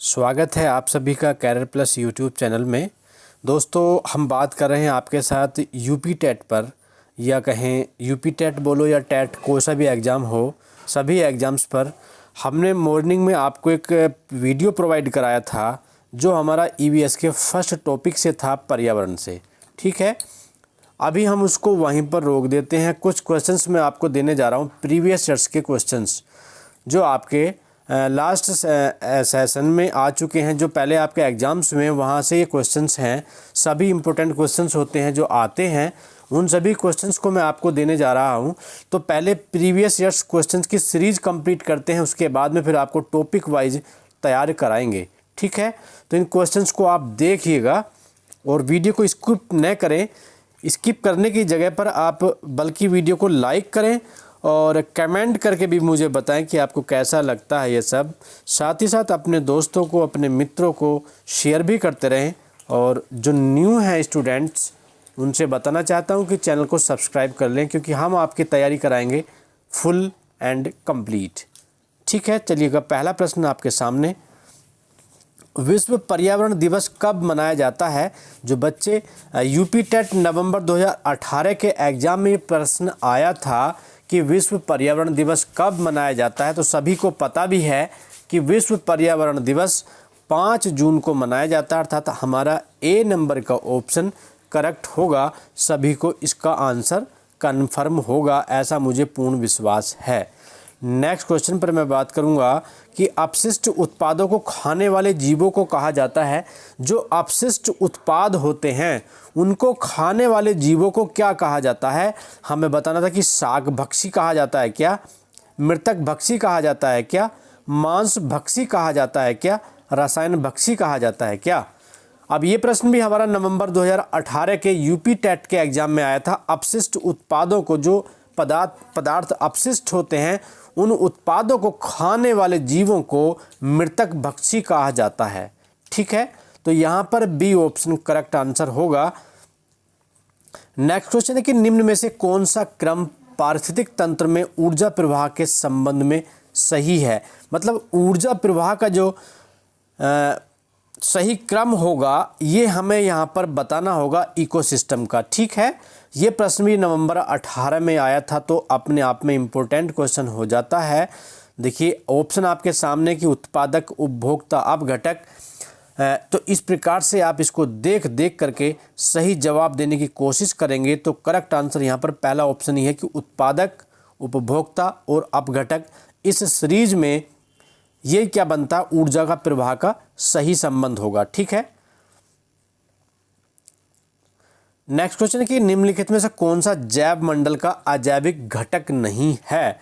स्वागत है आप सभी का कैरियर प्लस यूट्यूब चैनल में। दोस्तों, हम बात कर रहे हैं आपके साथ यूपी टेट पर, या कहें यूपी टेट बोलो या टेट, कोई सा भी एग्ज़ाम हो, सभी एग्ज़ाम्स पर हमने मॉर्निंग में आपको एक वीडियो प्रोवाइड कराया था जो हमारा ईवीएस के फर्स्ट टॉपिक से था, पर्यावरण से। ठीक है, अभी हम उसको वहीं पर रोक देते हैं। कुछ क्वेश्चंस मैं आपको देने जा रहा हूँ, प्रीवियस ईयर्स के क्वेश्चंस जो आपके लास्ट सेशन में आ चुके हैं, जो पहले आपके एग्ज़ाम्स में वहाँ से ये क्वेश्चंस हैं। सभी इम्पोर्टेंट क्वेश्चंस होते हैं जो आते हैं, उन सभी क्वेश्चंस को मैं आपको देने जा रहा हूँ। तो पहले प्रीवियस ईयर्स क्वेश्चंस की सीरीज़ कंप्लीट करते हैं, उसके बाद में फिर आपको टॉपिक वाइज तैयार कराएंगे। ठीक है, तो इन क्वेश्चंस को आप देखिएगा और वीडियो को स्किप न करें। स्किप करने की जगह पर आप बल्कि वीडियो को लाइक करें और कमेंट करके भी मुझे बताएं कि आपको कैसा लगता है ये सब। साथ ही साथ अपने दोस्तों को, अपने मित्रों को शेयर भी करते रहें। और जो न्यू हैं स्टूडेंट्स, उनसे बताना चाहता हूं कि चैनल को सब्सक्राइब कर लें, क्योंकि हम आपकी तैयारी कराएंगे फुल एंड कंप्लीट। ठीक है, चलिएगा, पहला प्रश्न आपके सामने। विश्व पर्यावरण दिवस कब मनाया जाता है? जो बच्चे यूपी टेट नवंबर 2018 के एग्ज़ाम में प्रश्न आया था कि विश्व पर्यावरण दिवस कब मनाया जाता है, तो सभी को पता भी है कि विश्व पर्यावरण दिवस 5 जून को मनाया जाता है। अर्थात हमारा ए नंबर का ऑप्शन करेक्ट होगा। सभी को इसका आंसर कन्फर्म होगा, ऐसा मुझे पूर्ण विश्वास है। नेक्स्ट क्वेश्चन पर मैं बात करूंगा कि अपशिष्ट उत्पादों को खाने वाले जीवों को कहा जाता है। जो अपशिष्ट उत्पाद होते हैं उनको खाने वाले जीवों को क्या कहा जाता है? हमें बताना था कि शाक भक्षी कहा जाता है क्या, मृतक भक्षी कहा जाता है क्या, मांस भक्षी कहा जाता है क्या, रसायन भक्षी कहा जाता है क्या? अब ये प्रश्न भी हमारा नवंबर 2018 के यूपी टेट के एग्जाम में आया था। अपशिष्ट उत्पादों को, जो पदार्थ अपशिष्ट होते हैं, उन उत्पादों को खाने वाले जीवों को मृतक भक्षी कहा जाता है। ठीक है, तो यहाँ पर बी ऑप्शन करेक्ट आंसर होगा। नेक्स्ट क्वेश्चन है कि निम्न में से कौन सा क्रम पारिस्थितिक तंत्र में ऊर्जा प्रवाह के संबंध में सही है? मतलब ऊर्जा प्रवाह का जो सही क्रम होगा, ये हमें यहाँ पर बताना होगा इकोसिस्टम का। ठीक है, ये प्रश्न भी नवंबर 18 में आया था, तो अपने आप में इम्पोर्टेंट क्वेश्चन हो जाता है। देखिए ऑप्शन आपके सामने कि उत्पादक, उपभोक्ता, अपघटक। तो इस प्रकार से आप इसको देख करके सही जवाब देने की कोशिश करेंगे तो करेक्ट आंसर यहाँ पर पहला ऑप्शन ही है कि उत्पादक, उपभोक्ता और अपघटक। इस सीरीज में ये क्या बनता है? ऊर्जा का प्रवाह का सही संबंध होगा। ठीक है, नेक्स्ट क्वेश्चन है कि निम्नलिखित में से कौन सा जैव मंडल का अजैविक घटक नहीं है?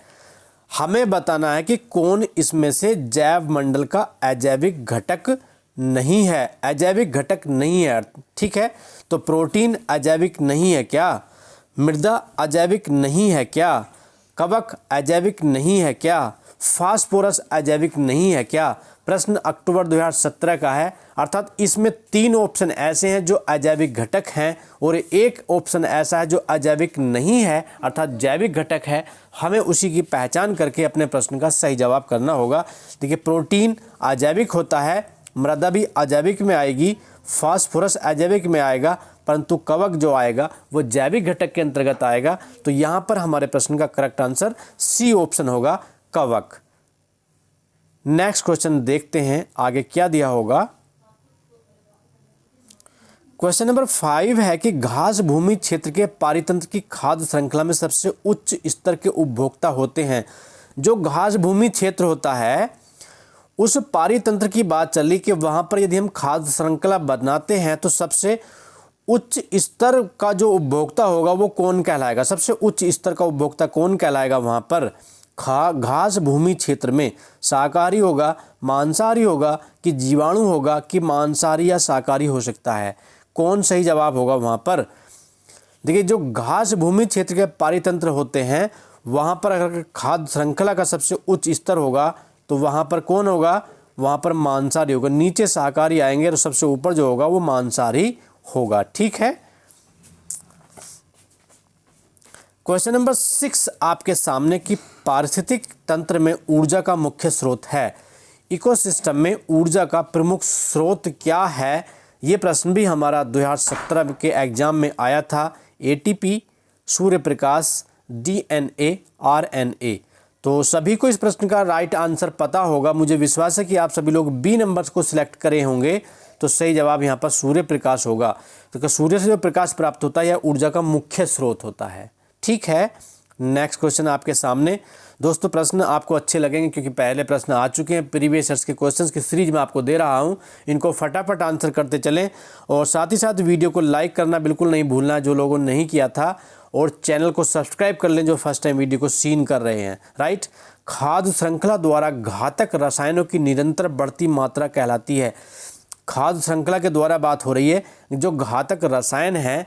हमें बताना है कि कौन इसमें से जैव मंडल का अजैविक घटक नहीं है। अजैविक घटक नहीं है, ठीक है, तो प्रोटीन अजैविक नहीं है क्या? मृदा अजैविक नहीं है क्या? कवक अजैविक नहीं है क्या? फास्फोरस अजैविक नहीं है क्या? प्रश्न अक्टूबर 2017 का है। अर्थात इसमें 3 ऑप्शन ऐसे हैं जो अजैविक घटक हैं और एक ऑप्शन ऐसा है जो अजैविक नहीं है, अर्थात जैविक घटक है। हमें उसी की पहचान करके अपने प्रश्न का सही जवाब करना होगा। देखिए, प्रोटीन अजैविक होता है, मृदा भी अजैविक में आएगी, फास्फोरस अजैविक में आएगा, परंतु कवक जो आएगा वो जैविक घटक के अंतर्गत आएगा। तो यहाँ पर हमारे प्रश्न का करेक्ट आंसर सी ऑप्शन होगा, कवक। नेक्स्ट क्वेश्चन देखते हैं आगे क्या दिया होगा। क्वेश्चन नंबर 5 है कि घास भूमि क्षेत्र के पारितंत्र की खाद्य श्रृंखला में सबसे उच्च स्तर के उपभोक्ता होते हैं। जो घास भूमि क्षेत्र होता है, उस पारितंत्र की बात चली कि वहां पर यदि हम खाद्य श्रृंखला बनाते हैं तो सबसे उच्च स्तर का जो उपभोक्ता होगा वो कौन कहलाएगा? सबसे उच्च स्तर का उपभोक्ता कौन कहलाएगा? वहां पर घास भूमि क्षेत्र में शाकाहारी होगा, मांसाहारी होगा कि जीवाणु होगा कि मांसाहारी या शाकाहारी हो सकता है? कौन सही जवाब होगा वहां पर? देखिए, जो घास भूमि क्षेत्र के पारितंत्र होते हैं वहां पर अगर खाद्य श्रृंखला का सबसे उच्च स्तर होगा तो वहां पर कौन होगा? वहां पर मांसाहारी होगा। नीचे शाकाहारी आएंगे और सबसे ऊपर जो होगा वो मांसाहारी होगा। ठीक है, क्वेश्चन नंबर 6 आपके सामने कि पारिस्थितिक तंत्र में ऊर्जा का मुख्य स्रोत है। इकोसिस्टम में ऊर्जा का प्रमुख स्रोत क्या है? ये प्रश्न भी हमारा 2017 के एग्जाम में आया था। ATP, Surya Prakash, DNA, RNA. तो सभी को इस प्रश्न का राइट आंसर पता होगा। मुझे विश्वास है कि आप सभी लोग बी नंबर्स को सिलेक्ट करे होंगे। तो सही जवाब यहाँ पर सूर्य प्रकाश होगा। तो सूर्य से जो प्रकाश प्राप्त होता है यह ऊर्जा का मुख्य स्रोत होता है। ठीक है, नेक्स्ट क्वेश्चन आपके सामने। दोस्तों प्रश्न आपको अच्छे लगेंगे क्योंकि पहले प्रश्न आ चुके हैं। प्रीवियस ईयर्स के क्वेश्चंस की सीरीज में आपको दे रहा हूं, इनको फटाफट आंसर करते चलें और साथ ही साथ वीडियो को लाइक करना बिल्कुल नहीं भूलना जो लोगों ने नहीं किया था, और चैनल को सब्सक्राइब कर लें जो फर्स्ट टाइम वीडियो को सीन कर रहे हैं। राइट, खाद्य श्रृंखला द्वारा घातक रसायनों की निरंतर बढ़ती मात्रा कहलाती है। खाद्य श्रृंखला के द्वारा बात हो रही है, जो घातक रसायन हैं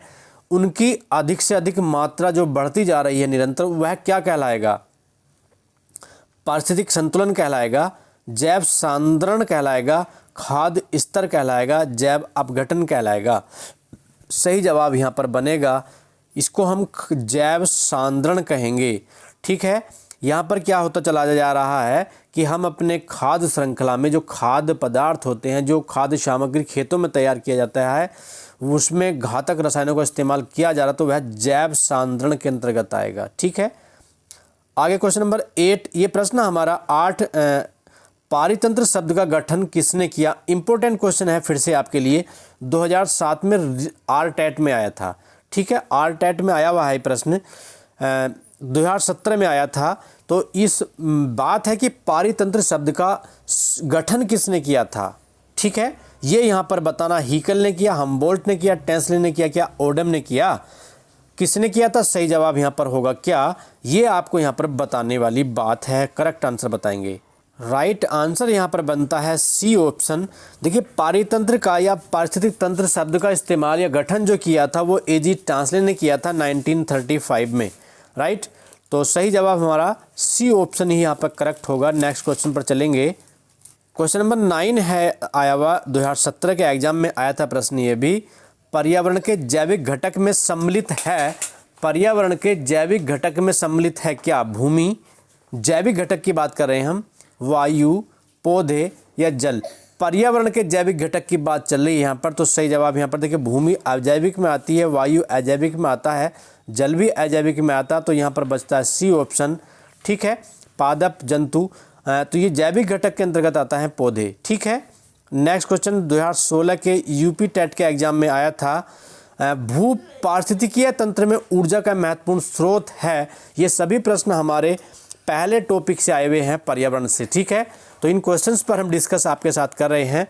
उनकी अधिक से अधिक मात्रा जो बढ़ती जा रही है निरंतर, वह क्या कहलाएगा? पारिस्थितिक संतुलन कहलाएगा, जैव सांद्रण कहलाएगा, खाद्य स्तर कहलाएगा, जैव अपघटन कहलाएगा। सही जवाब यहाँ पर बनेगा, इसको हम जैव सांद्रण कहेंगे। ठीक है, यहाँ पर क्या होता चला जा रहा है कि हम अपने खाद्य श्रृंखला में जो खाद्य पदार्थ होते हैं, जो खाद्य सामग्री खेतों में तैयार किया जाता है, उसमें घातक रसायनों का इस्तेमाल किया जा रहा, तो वह जैव सांद्रण के अंतर्गत आएगा। ठीक है, आगे क्वेश्चन नंबर 8। ये प्रश्न हमारा 8 पारितंत्र शब्द का गठन किसने किया? इंपॉर्टेंट क्वेश्चन है फिर से आपके लिए। 2007 में आरटेट में आया था। ठीक है, आरटेट में आया हुआ है प्रश्न, 2017 में आया था। तो इस बात है कि पारितंत्र शब्द का गठन किसने किया था? ठीक है, ये यहाँ पर बताना, हीकल ने किया, हमबोल्ट ने किया, टेस्ला ने किया, क्या ओडम ने किया? किसने किया था? सही जवाब यहाँ पर होगा क्या? ये आपको यहाँ पर बताने वाली बात है। करेक्ट आंसर बताएंगे। राइट आंसर यहाँ पर बनता है सी ऑप्शन। देखिए, पारितंत्र का या पारिस्थितिक तंत्र शब्द का इस्तेमाल या गठन जो किया था वो एजी टांसले ने किया था 1935 में। राइट, तो सही जवाब हमारा सी ऑप्शन ही यहाँ पर करेक्ट होगा। नेक्स्ट क्वेश्चन पर चलेंगे। क्वेश्चन नंबर 9 है, आया हुआ 2017 के एग्जाम में आया था प्रश्न। ये भी पर्यावरण के जैविक घटक में सम्मिलित है। पर्यावरण के जैविक घटक में सम्मिलित है क्या? भूमि, जैविक घटक की बात कर रहे हैं हम, वायु, पौधे या जल? पर्यावरण के जैविक घटक की बात चल रही है यहाँ पर। तो सही जवाब यहाँ पर देखिए, भूमि अजैविक में आती है, वायु अजैविक में आता है, जल भी अजैविक में आता है। तो यहाँ पर बचता है सी ऑप्शन। ठीक है, पादप जंतु, तो ये जैविक घटक के अंतर्गत आता है पौधे। ठीक है, नेक्स्ट क्वेश्चन 2016 के यूपी टेट के एग्जाम में आया था। भू पारिस्थितिकीय तंत्र में ऊर्जा का महत्वपूर्ण स्रोत है। ये सभी प्रश्न हमारे पहले टॉपिक से आए हुए हैं, पर्यावरण से। ठीक है, तो इन क्वेश्चंस पर हम डिस्कस आपके साथ कर रहे हैं।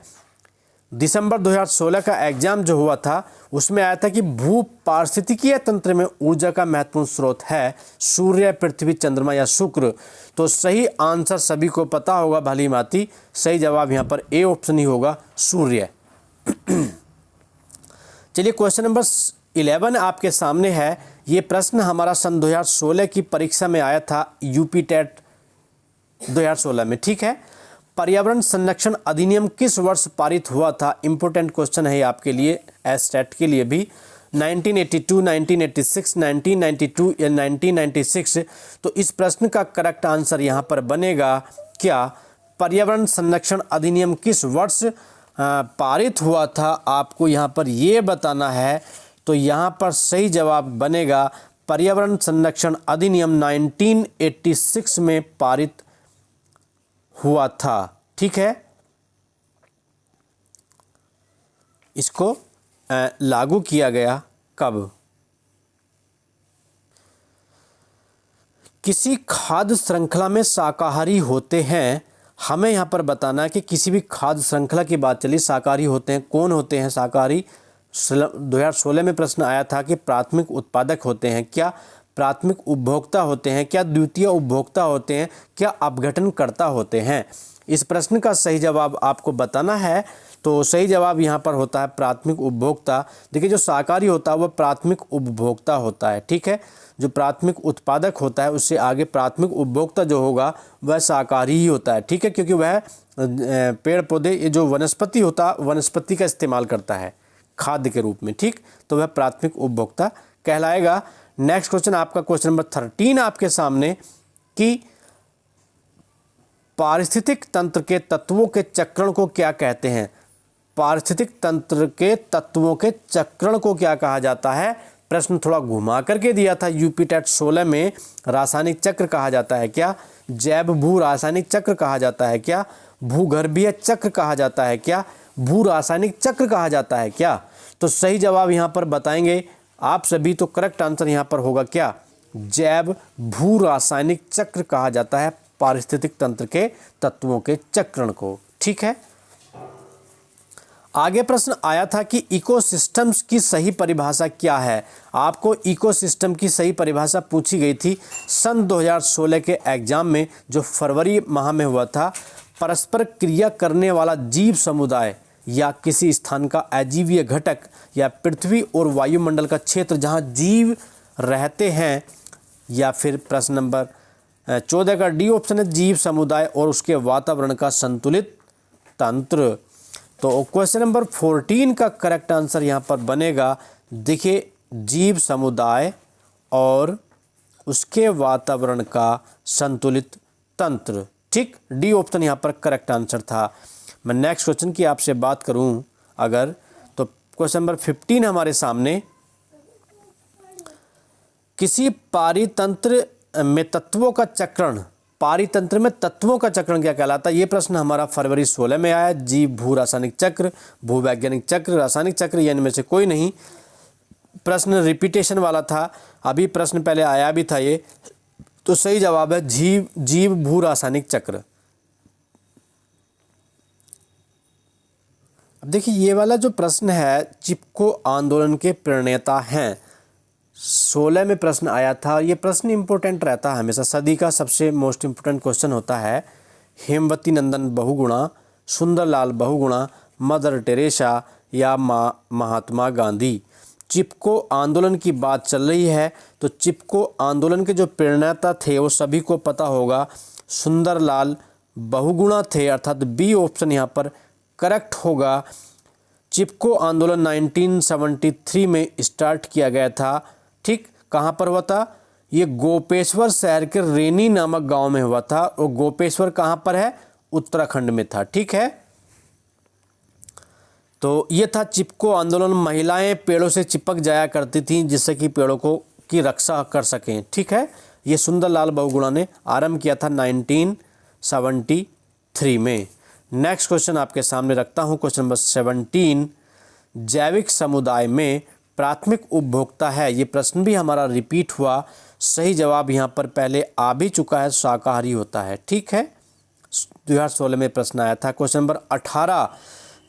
दिसंबर 2016 का एग्जाम जो हुआ था उसमें आया था कि भू पारिस्थितिकीय तंत्र में ऊर्जा का महत्वपूर्ण स्रोत है सूर्य, पृथ्वी, चंद्रमा या शुक्र। तो सही आंसर सभी को पता होगा भली भांति। सही जवाब यहाँ पर ए ऑप्शन ही होगा, सूर्य। चलिए, क्वेश्चन नंबर 11 आपके सामने है। ये प्रश्न हमारा सन 2016 की परीक्षा में आया था, यूपी टेट 2016 में। ठीक है, पर्यावरण संरक्षण अधिनियम किस वर्ष पारित हुआ था? इंपॉर्टेंट क्वेश्चन है आपके लिए, एसटेट के लिए भी। 1982, 1986, 1992 या 1996? तो इस प्रश्न का करेक्ट आंसर यहाँ पर बनेगा क्या? पर्यावरण संरक्षण अधिनियम किस वर्ष पारित हुआ था, आपको यहाँ पर ये बताना है। तो यहाँ पर सही जवाब बनेगा पर्यावरण संरक्षण अधिनियम 1986 में पारित हुआ था। ठीक है, इसको लागू किया गया कब? किसी खाद्य श्रृंखला में शाकाहारी होते हैं। हमें यहाँ पर बताना है कि किसी भी खाद्य श्रृंखला की बात चली, शाकाहारी होते हैं। कौन होते हैं शाकाहारी? 2016 में प्रश्न आया था कि प्राथमिक उत्पादक होते हैं क्या, प्राथमिक उपभोक्ता होते हैं क्या, द्वितीय उपभोक्ता होते हैं क्या, अपघटनकर्ता होते हैं? इस प्रश्न का सही जवाब आपको बताना है। तो सही जवाब यहाँ पर होता है प्राथमिक उपभोक्ता। देखिए, जो शाकाहारी होता है वह प्राथमिक उपभोक्ता होता है। ठीक है, जो प्राथमिक उत्पादक होता है उससे आगे प्राथमिक उपभोक्ता जो होगा वह शाकाहारी ही होता है। ठीक है, क्योंकि वह पेड़ पौधे, ये जो वनस्पति होता है, वनस्पति का इस्तेमाल करता है खाद्य के रूप में। ठीक, तो वह प्राथमिक उपभोक्ता कहलाएगा। नेक्स्ट क्वेश्चन आपका क्वेश्चन नंबर 13 आपके सामने कि पारिस्थितिक तंत्र के तत्वों के चक्रण को क्या कहते हैं? पारिस्थितिक तंत्र के तत्वों के चक्रण को क्या कहा जाता है? प्रश्न थोड़ा घुमा करके दिया था यूपी टेट 16 में। रासायनिक चक्र कहा जाता है क्या? जैव भू रासायनिक चक्र कहा जाता है क्या? भूगर्भीय चक्र कहा जाता है क्या? भू रासायनिक चक्र कहा जाता है क्या? तो सही जवाब यहाँ पर बताएंगे आप सभी। तो करेक्ट आंसर यहाँ पर होगा क्या? जैव भू रासायनिक चक्र कहा जाता है पारिस्थितिक तंत्र के तत्वों के चक्रण को। ठीक है, आगे प्रश्न आया था कि इकोसिस्टम्स की सही परिभाषा क्या है? आपको इकोसिस्टम की सही परिभाषा पूछी गई थी सन 2016 के एग्जाम में, जो फरवरी माह में हुआ था। परस्पर क्रिया करने वाला जीव समुदाय या किसी स्थान का अजीवीय घटक या पृथ्वी और वायुमंडल का क्षेत्र जहां जीव रहते हैं। या फिर प्रश्न नंबर 14 का डी ऑप्शन है, जीव समुदाय और उसके वातावरण का संतुलित तंत्र। तो क्वेश्चन नंबर 14 का करेक्ट आंसर यहाँ पर बनेगा, देखिए, जीव समुदाय और उसके वातावरण का संतुलित तंत्र। ठीक, डी ऑप्शन यहाँ पर करेक्ट आंसर था। मैं नेक्स्ट क्वेश्चन की आपसे बात करूं अगर, तो क्वेश्चन नंबर 15 हमारे सामने, किसी पारितंत्र में तत्वों का चक्रण, पारितंत्र में तत्वों का चक्रण क्या कहलाता है? ये प्रश्न हमारा फरवरी 16 में आया। जीव भू रासायनिक चक्र, भूवैज्ञानिक चक्र, रासायनिक चक्र, या इनमें से कोई नहीं। प्रश्न रिपीटेशन वाला था, अभी प्रश्न पहले आया भी था ये। तो सही जवाब है जीव भू रासायनिक चक्र। अब देखिए, ये वाला जो प्रश्न है, चिपको आंदोलन के प्रणेता हैं, 16 में प्रश्न आया था। ये प्रश्न इंपॉर्टेंट रहता है हमेशा, सदी का सबसे मोस्ट इंपोर्टेंट क्वेश्चन होता है। हेमवती नंदन बहुगुणा, सुंदरलाल बहुगुणा, मदर टेरेसा या महात्मा गांधी। चिपको आंदोलन की बात चल रही है, तो चिपको आंदोलन के जो प्रणेता थे वो सभी को पता होगा, सुंदरलाल बहुगुणा थे, अर्थात बी ऑप्शन यहाँ पर करेक्ट होगा। चिपको आंदोलन 1973 में स्टार्ट किया गया था। ठीक, कहाँ पर हुआ था? ये गोपेश्वर शहर के रेनी नामक गांव में हुआ था, और गोपेश्वर कहाँ पर है? उत्तराखंड में था। ठीक है, तो ये था चिपको आंदोलन। महिलाएं पेड़ों से चिपक जाया करती थीं जिससे कि पेड़ों को की रक्षा कर सकें। ठीक है, ये सुंदरलाल बहुगुणा ने आरंभ किया था 1973 में। नेक्स्ट क्वेश्चन आपके सामने रखता हूं, क्वेश्चन नंबर 17, जैविक समुदाय में प्राथमिक उपभोक्ता है। ये प्रश्न भी हमारा रिपीट हुआ। सही जवाब यहाँ पर पहले आ भी चुका है, शाकाहारी होता है। ठीक है, 2016 में प्रश्न आया था। क्वेश्चन नंबर 18,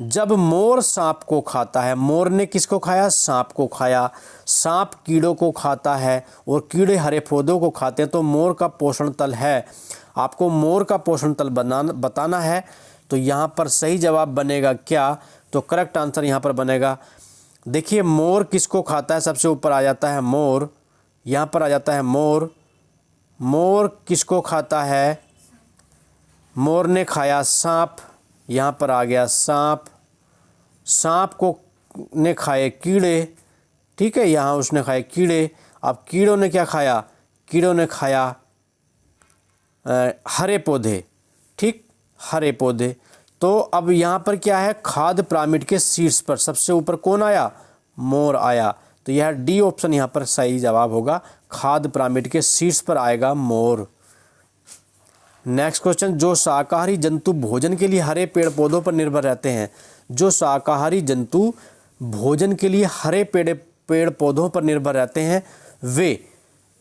जब मोर सांप को खाता है, मोर ने किसको खाया? सांप को खाया। सांप कीड़ों को खाता है और कीड़े हरे पौधों को खाते हैं, तो मोर का पोषण तल है। आपको मोर का पोषण तल बताना है। तो यहाँ पर सही जवाब बनेगा क्या? तो करेक्ट आंसर यहाँ पर बनेगा, देखिए, मोर किसको खाता है? सबसे ऊपर आ जाता है मोर, यहाँ पर आ जाता है मोर। मोर किसको खाता है? मोर ने खाया सांप, यहाँ पर आ गया सांप। सांप को ने खाए कीड़े। ठीक है, यहाँ उसने खाए कीड़े। अब कीड़ों ने क्या खाया? कीड़ों ने खाया हरे पौधे। ठीक, हरे पौधे। तो अब यहाँ पर क्या है? खाद्य पिरामिड के शीर्ष पर सबसे ऊपर कौन आया? मोर आया। तो यह डी ऑप्शन यहाँ पर सही जवाब होगा, खाद्य पिरामिड के शीर्ष पर आएगा मोर। नेक्स्ट क्वेश्चन, जो शाकाहारी जंतु भोजन के लिए हरे पेड़ पौधों पर निर्भर रहते हैं, जो शाकाहारी जंतु भोजन के लिए हरे पेड़ पौधों पर निर्भर रहते हैं, वे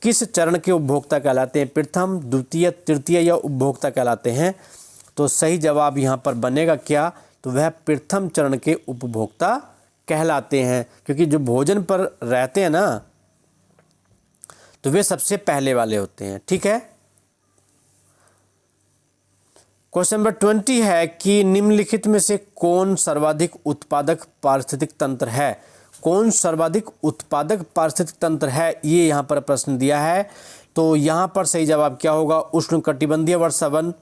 किस चरण के उपभोक्ता कहलाते हैं? प्रथम, द्वितीय, तृतीय या उपभोक्ता कहलाते हैं? तो सही जवाब यहाँ पर बनेगा क्या? तो वह प्रथम चरण के उपभोक्ता कहलाते हैं, क्योंकि जो भोजन पर रहते हैं ना, तो वे सबसे पहले वाले होते हैं। ठीक है, क्वेश्चन नंबर 20 है कि निम्नलिखित में से कौन सर्वाधिक उत्पादक पारिस्थितिक तंत्र है? कौन सर्वाधिक उत्पादक पारिस्थितिक तंत्र है, ये यहाँ पर प्रश्न दिया है। तो यहाँ पर सही जवाब क्या होगा? उष्णकटिबंधीय वर्षावन,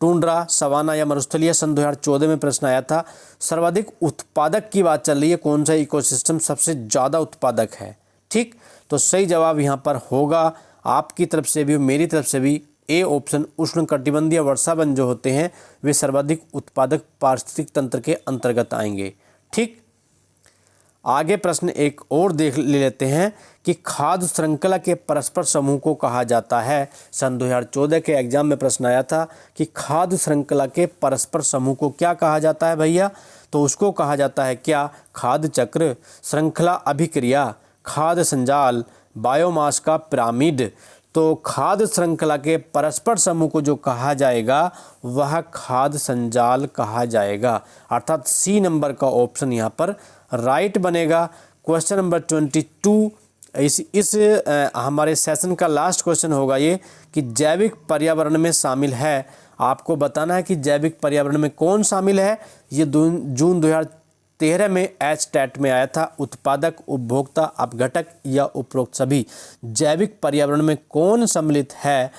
टुंड्रा, सवाना या मरुस्थलीय। सन 2014 में प्रश्न आया था। सर्वाधिक उत्पादक की बात चल रही है, कौन सा इकोसिस्टम सबसे ज़्यादा उत्पादक है? ठीक, तो सही जवाब यहाँ पर होगा आपकी तरफ से भी मेरी तरफ से भी ए ऑप्शन उष्णकटिबंधीय वर्षावन जो होते हैं वे सर्वाधिक उत्पादक पारिस्थितिक तंत्र के अंतर्गत आएंगे। ठीक, आगे प्रश्न एक और देख लेते हैं कि खाद्य श्रृंखला के परस्पर समूह को कहा जाता है। सन 2014 के एग्जाम में प्रश्न आया था कि खाद्य श्रृंखला के परस्पर समूह को क्या कहा जाता है भैया, तो उसको कहा जाता है क्या, खाद्य चक्र, श्रृंखला अभिक्रिया, खाद्य संजाल, बायोमास का पिरामिड। तो खाद्य श्रृंखला के परस्पर समूह को जो कहा जाएगा वह खाद्य संजाल कहा जाएगा, अर्थात सी नंबर का ऑप्शन यहाँ पर राइट बनेगा। क्वेश्चन नंबर 22 इस हमारे सेशन का लास्ट क्वेश्चन होगा ये कि जैविक पर्यावरण में शामिल है। आपको बताना है कि जैविक पर्यावरण में कौन शामिल है। ये जून 2013 में एचटेट में आया था। उत्पादक, उपभोक्ता, अपघटक या उपरोक्त सभी। जैविक पर्यावरण में कौन सम्मिलित है,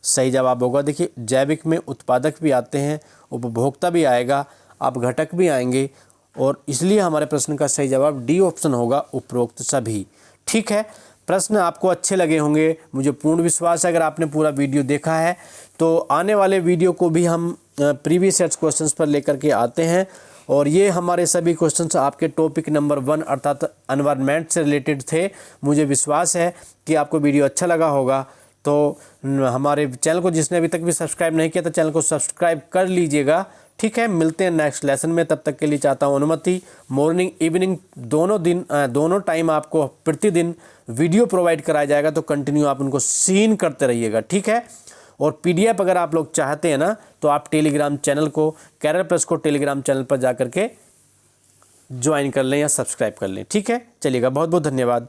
सही जवाब होगा, देखिए जैविक में उत्पादक भी आते हैं, उपभोक्ता भी आएगा, अपघटक भी आएंगे, और इसलिए हमारे प्रश्न का सही जवाब डी ऑप्शन होगा, उपरोक्त सभी। ठीक है, प्रश्न आपको अच्छे लगे होंगे, मुझे पूर्ण विश्वास है। अगर आपने पूरा वीडियो देखा है तो आने वाले वीडियो को भी हम प्रीवियस सेट्स क्वेश्चंस पर लेकर के आते हैं, और ये हमारे सभी क्वेश्चंस आपके टॉपिक नंबर 1 अर्थात एनवायरनमेंट से रिलेटेड थे। मुझे विश्वास है कि आपको वीडियो अच्छा लगा होगा। तो हमारे चैनल को जिसने अभी तक भी सब्सक्राइब नहीं किया तो चैनल को सब्सक्राइब कर लीजिएगा। ठीक है, मिलते हैं नेक्स्ट लेसन में। तब तक के लिए चाहता हूँ अनुमति, मॉर्निंग इवनिंग दोनों टाइम आपको प्रतिदिन वीडियो प्रोवाइड कराया जाएगा, तो कंटिन्यू आप उनको सीन करते रहिएगा। ठीक है, और पीडीएफ अगर आप लोग चाहते हैं ना तो आप टेलीग्राम चैनल को, कैरियर प्लस को टेलीग्राम चैनल पर जा करके ज्वाइन कर लें या सब्सक्राइब कर लें। ठीक है, चलिएगा, बहुत बहुत धन्यवाद।